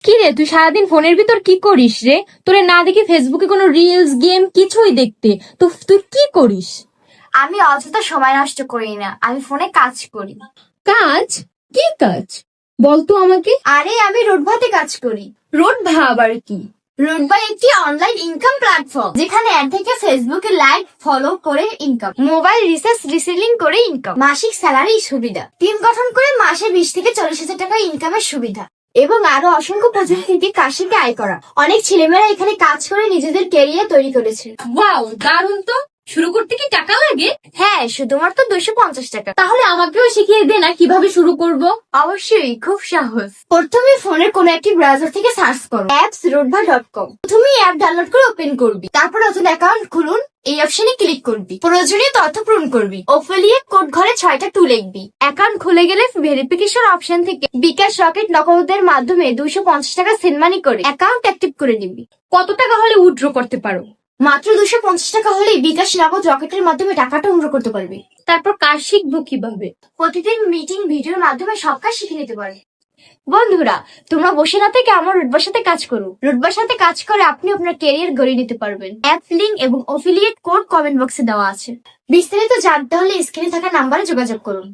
কি রে, তুই সারাদিন ফোনের ভিতর কি করিস রে? তোরে না দেখি ফেসবুকে কোনো রিলস গেম কিছুই দেখতে। তো তুই কি করিস? আমি অযথা সময় নষ্ট করি না, আমি ফোনে কাজ করি। কাজ? কি কাজ বলতো আমাকে। আরে আমি রোডভাতে কাজ করি। রোডভা আবার কি? রোডভা একটি অনলাইন ইনকাম প্ল্যাটফর্ম, যেখানে অ্যাড থেকে ফেসবুকে লাইক ফলো করে ইনকাম, মোবাইল রিচার্জ রিসেলিং করে ইনকাম, মাসিক স্যালারি সুবিধা, টিম গঠন করে মাসে 20 থেকে 40,000 টাকা ইনকামের সুবিধা এবং আরো অসংখ্য প্রযুক্তি থেকে কাজ শিখে আয় করা। অনেক ছেলেমেয়েরা এখানে কাজ করে নিজেদের ক্যারিয়ার তৈরি করেছে। ওয়াও, দারুণ তো। শুরু করতে কি টাকা লাগে? হ্যাঁ, শুধুমাত্র 250 টাকা। তাহলে আমাকেও শিখিয়ে দে না কিভাবে শুরু করব। অবশ্যই, খুব সহজ। প্রথমে ফোনের কোন একটি ব্রাউজার থেকে সার্চ করো appsrodva.com। প্রথমে অ্যাপ ডাউনলোড করে ওপেন করবি, তারপর নতুন অ্যাকাউন্ট খুলুন, এই অপশনে ক্লিক করবি, প্রয়োজনীয় তথ্য পূরণ করবি, অ্যাফিলিয়েট কোড ঘরে 6টা টু লিখবি। অ্যাকাউন্ট খুলে গেলে ভেরিফিকেশন অপশন থেকে বিকাশ রকেট নগদের মাধ্যমে 250 টাকা সেন্ড মানি করে অ্যাকাউন্ট অ্যাক্টিভ করে নিবি। কত টাকা হলে উইথড্র করতে পারো? মাত্র 250 টাকা হলেই বিকাশ নগদ রকেটের মাধ্যমে টাকাটা উইথড্র করতে পারবি। তারপর কাজ শিখবো কিভাবে? প্রতিদিন মিটিং ভিডিওর মাধ্যমে সব কাজ শিখে নিতে পারে। বন্ধুরা, তোমরা বসে না থেকে আমার রুটবার সাথে কাজ করো। রুটবার সাথে কাজ করে আপনি আপনার ক্যারিয়ার গড়ে নিতে পারবেন। অ্যাপ লিংক এবং অ্যাফিলিয়েট কোড কমেন্ট বক্সে দেওয়া আছে। বিস্তারিত জানতে হলে স্ক্রিনে থাকা নাম্বারে যোগাযোগ করুন।